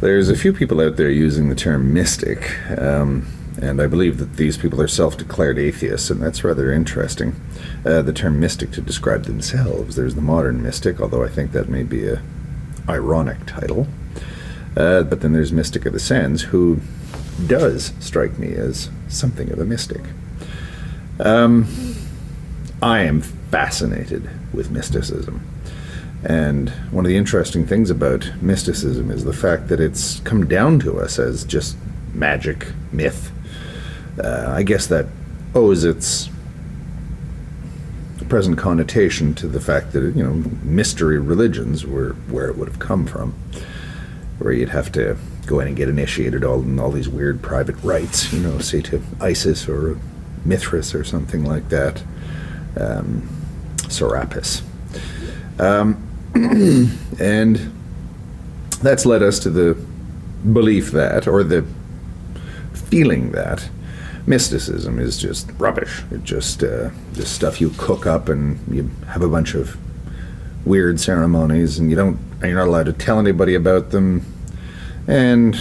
There's a few people out there using the term mystic, and I believe that these people are self-declared atheists, and that's rather interesting. The term mystic to describe themselves. There's the modern mystic, although I think that may be a ironic title. But then there's Mystic of the Sands, who does strike me as something of a mystic. I am fascinated with mysticism. And one of the interesting things about mysticism is the fact that it's come down to us as just magic, myth. I guess that owes its present connotation to the fact that, mystery religions were where it would have come from, where you'd have to go in and get initiated in all these weird private rites, say to Isis or Mithras or something like that, Serapis. And that's led us to the belief that, or the feeling that, mysticism is just rubbish. It's just stuff you cook up, and you have a bunch of weird ceremonies, and you're not allowed to tell anybody about them, and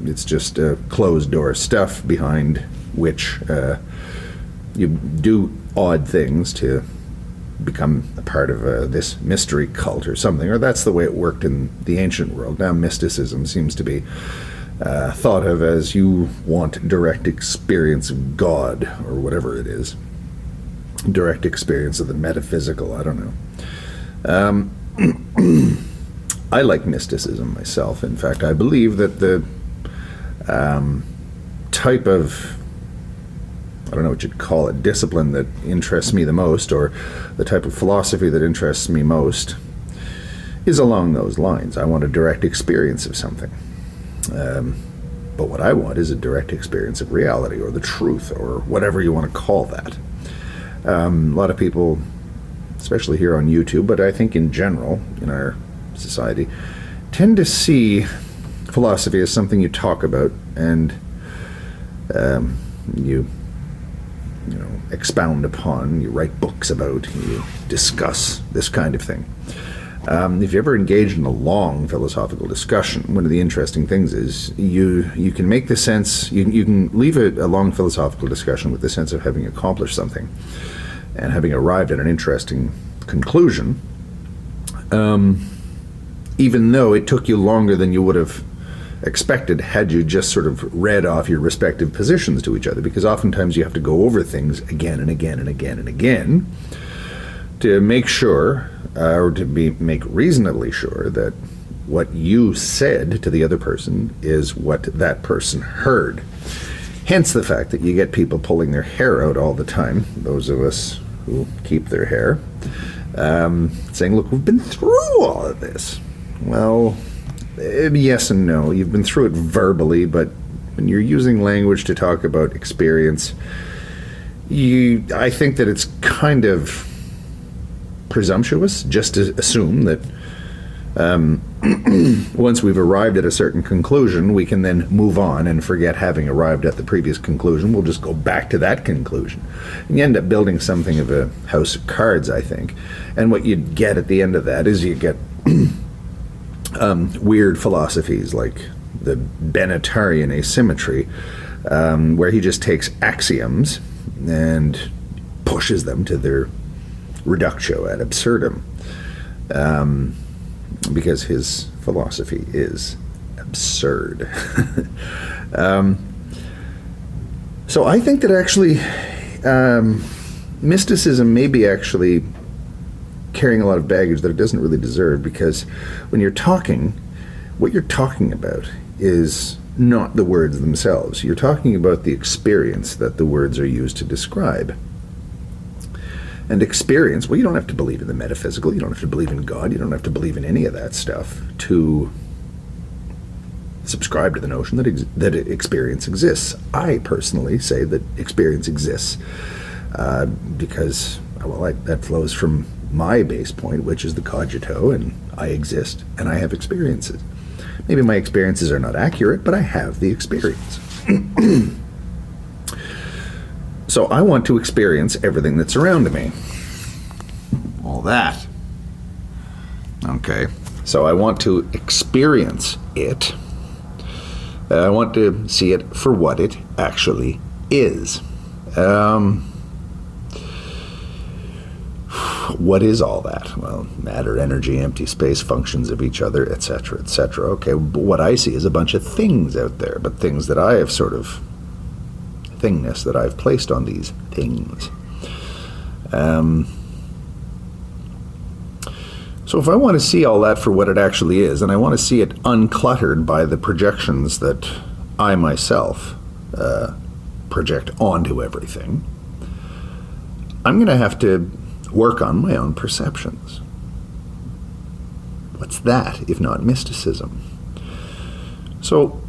it's just closed door stuff behind which you do odd things to become a part of this mystery cult or something, or that's the way it worked in the ancient world. Now mysticism seems to be thought of as you want direct experience of God, or whatever it is. Direct experience of the metaphysical, I don't know. I like mysticism myself. In fact, I believe that the type of, I don't know what you'd call it, discipline that interests me the most, or the type of philosophy that interests me most, is along those lines. I want a direct experience of something. But what I want is a direct experience of reality, or the truth, or whatever you want to call that. A lot of people, especially here on YouTube, but I think in general in our society, tend to see philosophy as something you talk about and you expound upon, you write books about, you discuss this kind of thing. If you ever engaged in a long philosophical discussion, one of the interesting things is you can make the sense, you can leave a long philosophical discussion with the sense of having accomplished something and having arrived at an interesting conclusion, even though it took you longer than you would have expected had you just sort of read off your respective positions to each other, because oftentimes you have to go over things again and again and again and again to make sure, or to make reasonably sure that what you said to the other person is what that person heard. Hence the fact that you get people pulling their hair out all the time, those of us who keep their hair, saying, look, we've been through all of this. Well, yes and no. You've been through it verbally, but when you're using language to talk about experience, I think that it's kind of presumptuous just to assume that once we've arrived at a certain conclusion, we can then move on and forget having arrived at the previous conclusion. We'll just go back to that conclusion. And you end up building something of a house of cards, I think. And what you'd get at the end of that is you get weird philosophies like the Benatarian asymmetry, where he just takes axioms and pushes them to their reductio ad absurdum, because his philosophy is absurd. So I think that actually mysticism may be actually carrying a lot of baggage that it doesn't really deserve, because when you're talking, what you're talking about is not the words themselves. You're talking about the experience that the words are used to describe. And experience, well, you don't have to believe in the metaphysical, you don't have to believe in God, you don't have to believe in any of that stuff to subscribe to the notion that experience exists. I personally say that experience exists because, well, that flows from my base point, which is the cogito, and I exist, and I have experiences. Maybe my experiences are not accurate, but I have the experience. So I want to experience everything that's around me. All that. Okay. So I want to experience it. I want to see it for what it actually is. What is all that? Well, matter, energy, empty space, functions of each other, etc., etc. Okay, but what I see is a bunch of things out there, but things that I have sort of thingness that I've placed on these things. So if I want to see all that for what it actually is, and I want to see it uncluttered by the projections that I myself project onto everything, I'm going to have to work on my own perceptions. What's that, if not mysticism? So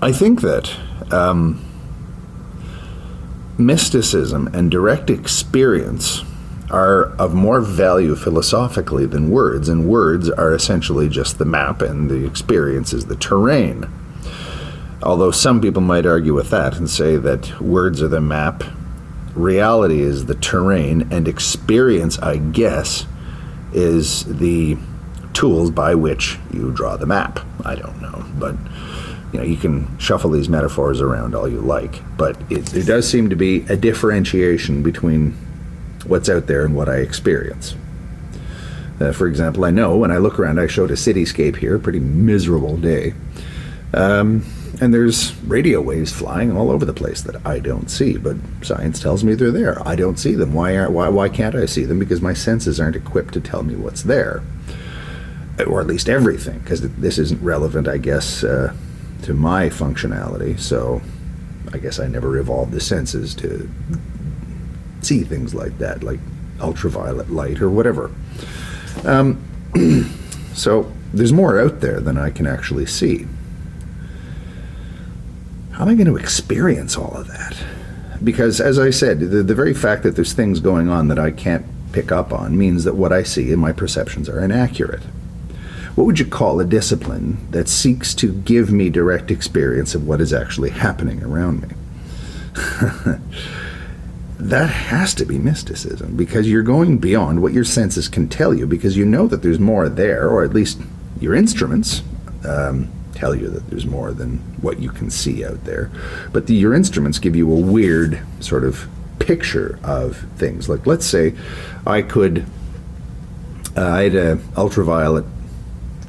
I think that mysticism and direct experience are of more value philosophically than words, and words are essentially just the map and the experience is the terrain. Although some people might argue with that and say that words are the map, reality is the terrain, and experience, I guess, is the tools by which you draw the map. I don't know, but you can shuffle these metaphors around all you like, but there does seem to be a differentiation between what's out there and what I experience. For example, I know when I look around, I showed a cityscape here, a pretty miserable day, and there's radio waves flying all over the place that I don't see, but science tells me they're there. I don't see them. Why can't I see them? Because my senses aren't equipped to tell me what's there, or at least everything, because this isn't relevant, I guess, to my functionality, so I guess I never evolved the senses to see things like that, like ultraviolet light or whatever. So there's more out there than I can actually see. How am I going to experience all of that? Because, as I said, the very fact that there's things going on that I can't pick up on means that what I see and my perceptions are inaccurate. What would you call a discipline that seeks to give me direct experience of what is actually happening around me? That has to be mysticism, because you're going beyond what your senses can tell you, because you know that there's more there, or at least your instruments tell you that there's more than what you can see out there. But your instruments give you a weird sort of picture of things. Like, let's say I had an ultraviolet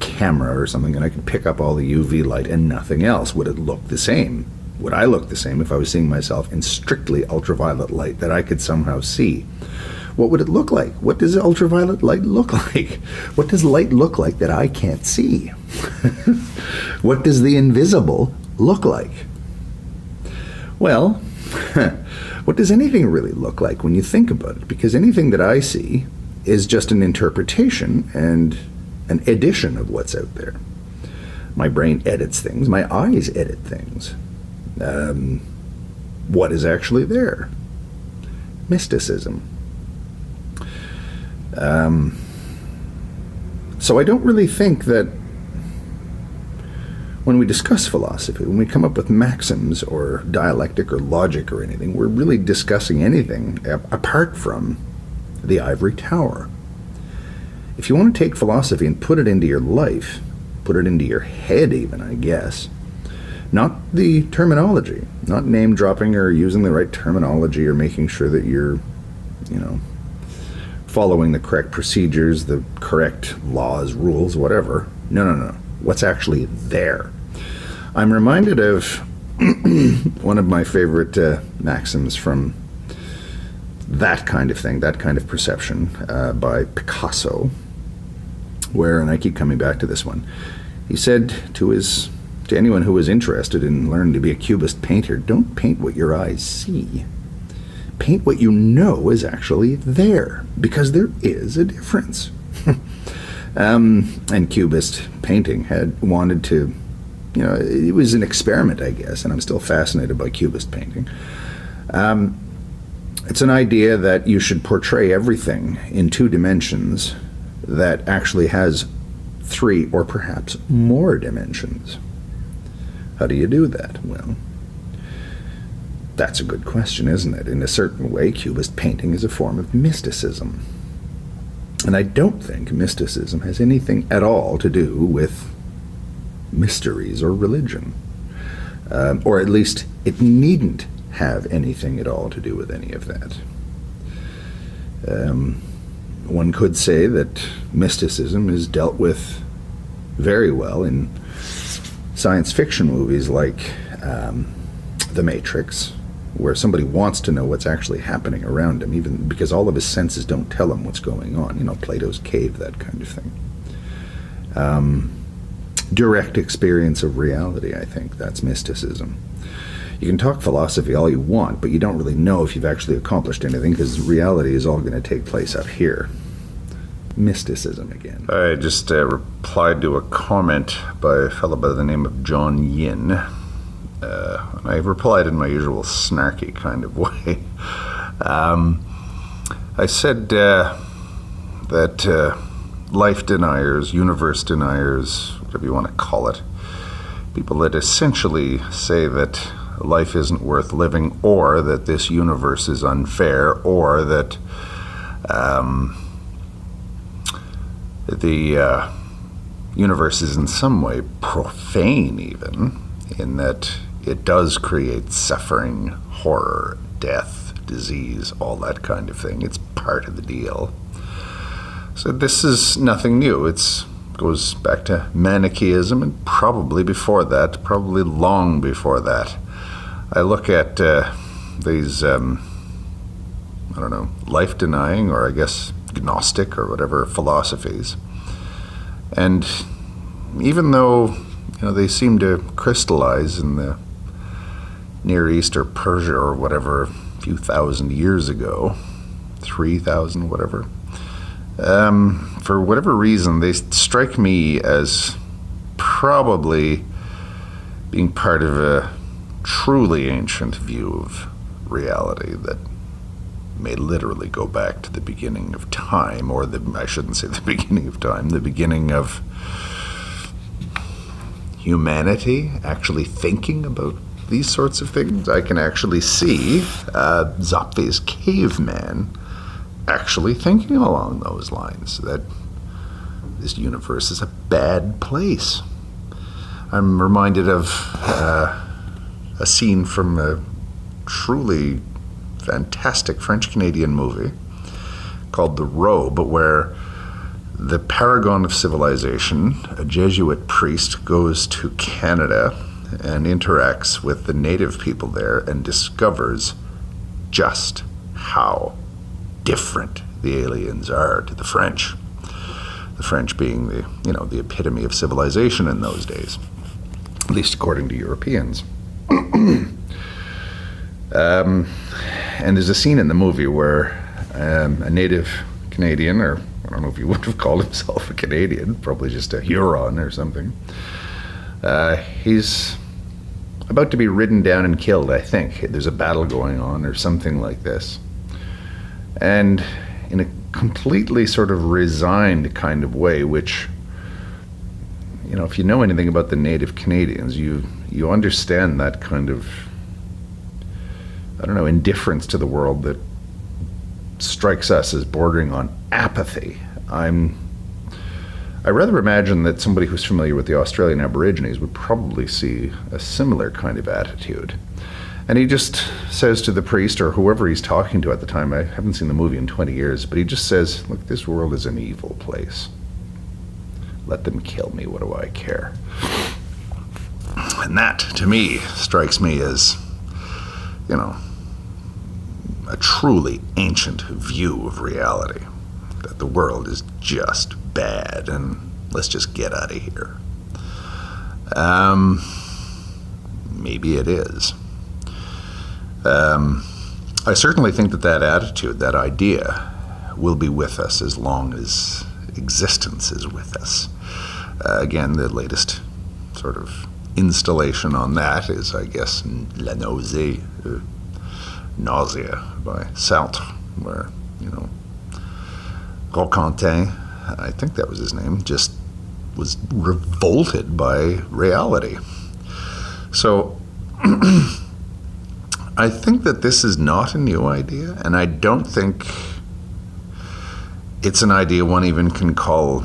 camera or something, and I could pick up all the UV light and nothing else. Would it look the same? Would I look the same if I was seeing myself in strictly ultraviolet light that I could somehow see? What would it look like? What does ultraviolet light look like? What does light look like that I can't see? What does the invisible look like? Well, what does anything really look like when you think about it? Because anything that I see is just an interpretation and an edition of what's out there. My brain edits things. My eyes edit things. What is actually there? Mysticism. So I don't really think that when we discuss philosophy, when we come up with maxims or dialectic or logic or anything, we're really discussing anything apart from the ivory tower. If you want to take philosophy and put it into your life, put it into your head even, I guess, not the terminology, not name dropping or using the right terminology or making sure that you're, following the correct procedures, the correct laws, rules, whatever. No. What's actually there? I'm reminded of one of my favorite maxims from that kind of thing, that kind of perception, by Picasso, where, and I keep coming back to this one, he said to anyone who was interested in learning to be a cubist painter, don't paint what your eyes see. Paint what you know is actually there, because there is a difference. And cubist painting had wanted to, it was an experiment, I guess, and I'm still fascinated by cubist painting. It's an idea that you should portray everything in 2 dimensions that actually has 3 or perhaps more dimensions. How do you do that? Well, that's a good question, isn't it? In a certain way, cubist painting is a form of mysticism. And I don't think mysticism has anything at all to do with mysteries or religion. Or at least it needn't have anything at all to do with any of that. One could say that mysticism is dealt with very well in science fiction movies like The Matrix, where somebody wants to know what's actually happening around him, even because all of his senses don't tell him what's going on. Plato's cave, that kind of thing. Direct experience of reality, I think. That's mysticism. You can talk philosophy all you want, but you don't really know if you've actually accomplished anything, because reality is all going to take place up here. Mysticism again. I just replied to a comment by a fellow by the name of John Yin. I replied in my usual snarky kind of way. I said that life deniers, universe deniers, whatever you want to call it, people that essentially say that life isn't worth living, or that this universe is unfair, or that the universe is in some way profane, even, in that it does create suffering, horror, death, disease, all that kind of thing. It's part of the deal. So this is nothing new. It goes back to Manichaeism, and probably before that, probably long before that. I look at these, life-denying, or I guess Gnostic or whatever philosophies. And even though, they seem to crystallize in the Near East or Persia or whatever a few thousand years ago, 3,000, whatever, for whatever reason, they strike me as probably being part of a truly ancient view of reality that may literally go back to the beginning of time, or I shouldn't say the beginning of time, the beginning of humanity actually thinking about these sorts of things. I can actually see Zopfe's caveman actually thinking along those lines, that this universe is a bad place. I'm reminded of a scene from a truly fantastic French-Canadian movie called The Robe, where the paragon of civilization, a Jesuit priest, goes to Canada and interacts with the native people there and discovers just how different the aliens are to the French. The French being the epitome of civilization in those days, at least according to Europeans. And there's a scene in the movie where a native Canadian, or I don't know if he would have called himself a Canadian, probably just a Huron or something, he's about to be ridden down and killed, I think. There's a battle going on or something like this. And in a completely sort of resigned kind of way, which, if you know anything about the native Canadians, you understand that kind of, indifference to the world that strikes us as bordering on apathy. I rather imagine that somebody who's familiar with the Australian Aborigines would probably see a similar kind of attitude. And he just says to the priest, or whoever he's talking to at the time, I haven't seen the movie in 20 years, but he just says, look, this world is an evil place. Let them kill me, what do I care? And that, to me, strikes me as, a truly ancient view of reality. That the world is just bad, and let's just get out of here. Maybe it is. I certainly think that attitude, that idea, will be with us as long as existence is with us. Again, the latest sort of installation on that is, I guess, La Nausée, Nausea by Sartre, where, Roquentin, I think that was his name, just was revolted by reality. So I think that this is not a new idea, and I don't think it's an idea one even can call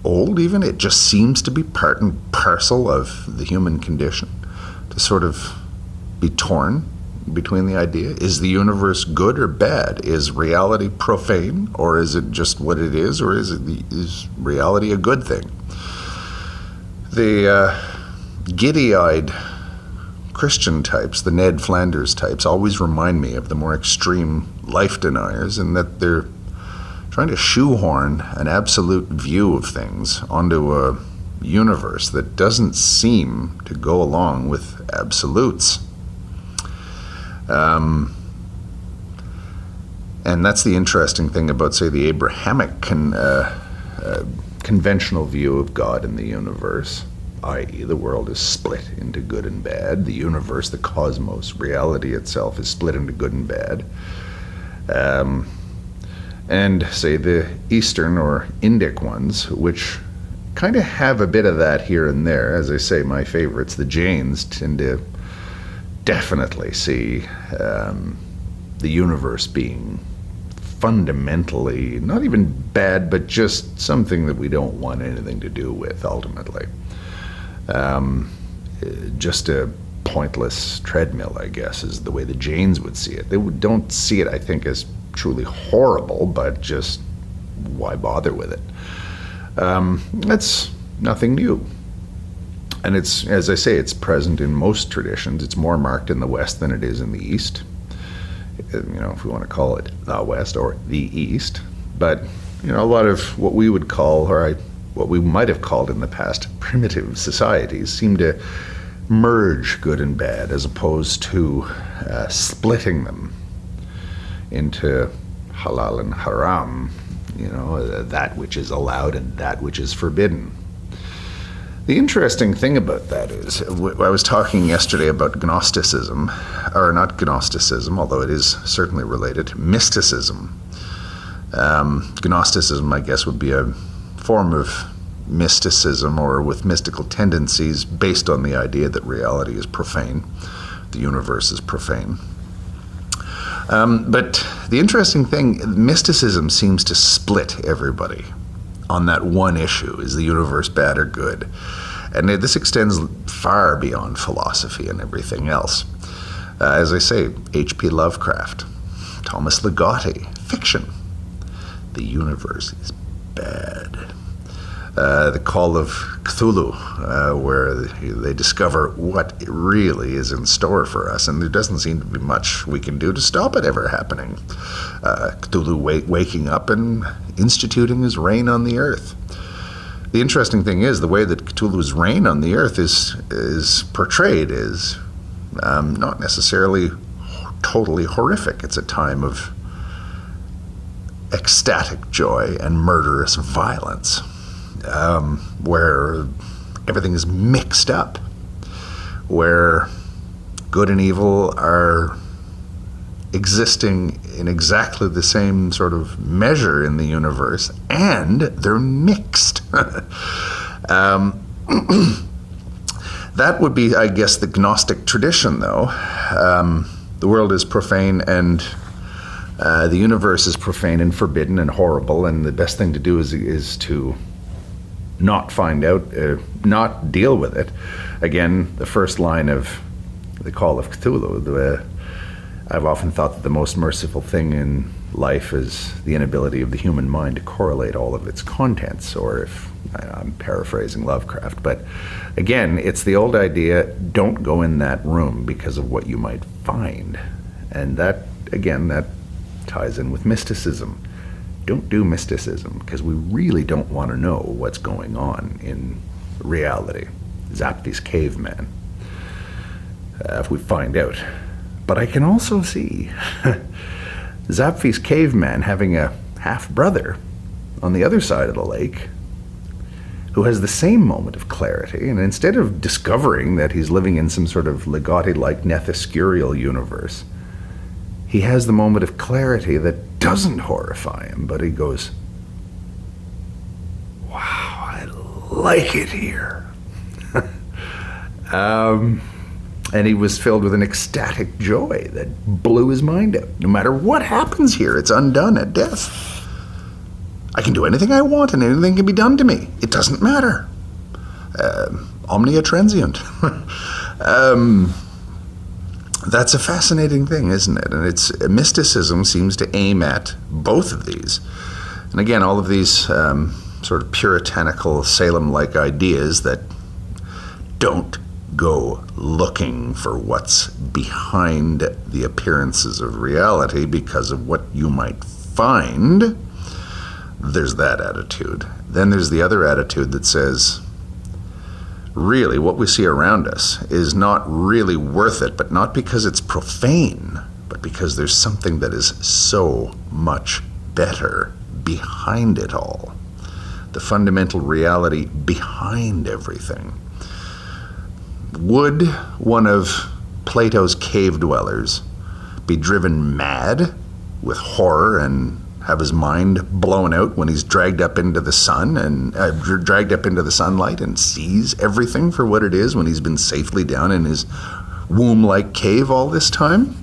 old, even. It just seems to be part and parcel of the human condition, to sort of be torn between the idea. Is the universe good or bad? Is reality profane, or is it just what it is, or is reality a good thing? The giddy-eyed Christian types, the Ned Flanders types, always remind me of the more extreme life deniers, in that they're trying to shoehorn an absolute view of things onto a universe that doesn't seem to go along with absolutes. And that's the interesting thing about, say, the Abrahamic conventional view of God in the universe, i.e. the world is split into good and bad. The universe, the cosmos, reality itself is split into good and bad. And, say, the Eastern or Indic ones, which kind of have a bit of that here and there. As I say, my favorites, the Jains, tend to definitely see the universe being fundamentally not even bad, but just something that we don't want anything to do with ultimately. Just a pointless treadmill, I guess, is the way the Jains would see it. They don't see it, I think, as truly horrible, but just why bother with it? That's nothing new. And it's, as I say, it's present in most traditions. It's more marked in the West than it is in the East. You know, if we want to call it the West or the East. But, you know, a lot of what we would call, or what we might have called in the past, primitive societies seem to merge good and bad, as opposed to splitting them into halal and haram, you know, that which is allowed and that which is forbidden. The interesting thing about that is, I was talking yesterday about Gnosticism, or not Gnosticism, although it is certainly related, mysticism. Gnosticism, I guess, would be a form of mysticism, or with mystical tendencies based on the idea that reality is profane, the universe is profane. But the interesting thing, mysticism seems to split everybody on that one issue: is the universe bad or good? And this extends far beyond philosophy and everything else. As I say, H.P. Lovecraft, Thomas Ligotti, fiction. The universe is bad. The Call of Cthulhu, where they discover what really is in store for us, and there doesn't seem to be much we can do to stop it ever happening. Cthulhu waking up and instituting his reign on the earth. The interesting thing is, the way that Cthulhu's reign on the earth is portrayed is not necessarily totally horrific. It's a time of ecstatic joy and murderous violence, where everything is mixed up, where good and evil are existing in exactly the same sort of measure in the universe, and they're mixed. That would be, I guess, the Gnostic tradition, though. The world is profane, and the universe is profane and forbidden and horrible, and the best thing to do is to not find out, not deal with it. Again, the first line of the Call of Cthulhu, I've often thought that the most merciful thing in life is the inability of the human mind to correlate all of its contents, or if I'm paraphrasing Lovecraft. But again, it's the old idea, don't go in that room because of what you might find. And that, again, that ties in with mysticism. Don't do mysticism, because we really don't want to know what's going on in reality. Zap these cavemen, if we find out. But I can also see Zapfi's caveman having a half-brother on the other side of the lake who has the same moment of clarity, and instead of discovering that he's living in some sort of Ligotti-like nethyscurial universe, he has the moment of clarity that doesn't horrify him, but he goes, wow, I like it here. And he was filled with an ecstatic joy that blew his mind out. No matter what happens here, it's undone at death. I can do anything I want and anything can be done to me. It doesn't matter. Omnia transient. That's a fascinating thing, isn't it? And mysticism seems to aim at both of these. And again, all of these sort of puritanical, Salem-like ideas that don't go looking for what's behind the appearances of reality because of what you might find. There's that attitude. Then there's the other attitude that says, really, what we see around us is not really worth it, but not because it's profane, but because there's something that is so much better behind it all. The fundamental reality behind everything. Would one of Plato's cave dwellers be driven mad with horror and have his mind blown out when he's dragged up into the sun and dragged up into the sunlight and sees everything for what it is when he's been safely down in his womb-like cave all this time?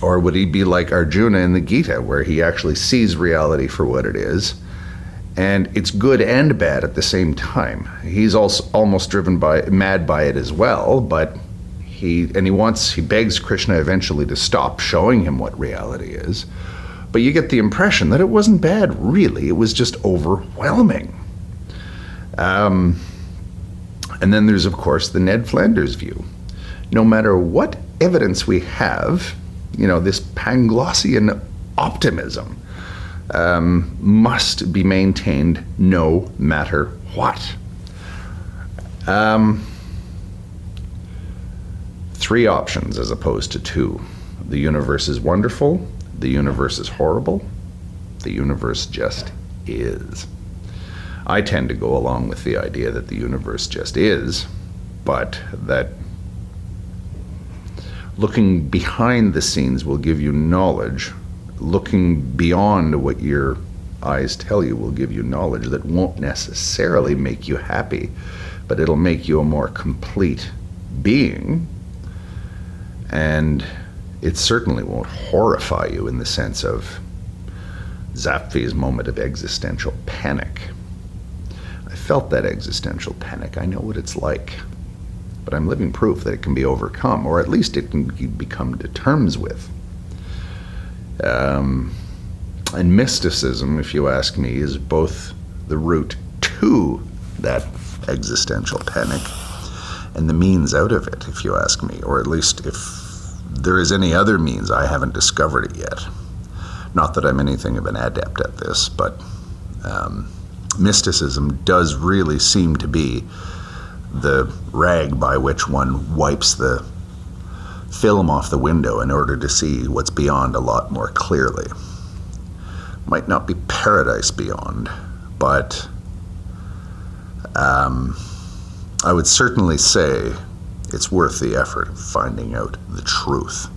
Or would he be like Arjuna in the Gita, where he actually sees reality for what it is, and it's good and bad at the same time? He's also almost mad by it as well, but he begs Krishna eventually to stop showing him what reality is. But you get the impression that it wasn't bad, really. It was just overwhelming. And then there's, of course, the Ned Flanders view. No matter what evidence we have, this Panglossian optimism must be maintained no matter what. 3 options as opposed to 2. The universe is wonderful. The universe is horrible. The universe just is. I tend to go along with the idea that the universe just is, but that looking behind the scenes will give you knowledge. Looking beyond what your eyes tell you will give you knowledge that won't necessarily make you happy, but it'll make you a more complete being. And it certainly won't horrify you in the sense of Zapfi's moment of existential panic. I felt that existential panic. I know what it's like. But I'm living proof that it can be overcome, or at least it can be come to terms with. And mysticism, if you ask me, is both the route to that existential panic and the means out of it, if you ask me, or at least if there is any other means, I haven't discovered it yet. Not that I'm anything of an adept at this, but mysticism does really seem to be the rag by which one wipes the film off the window in order to see what's beyond a lot more clearly. Might not be paradise beyond, but I would certainly say it's worth the effort of finding out the truth.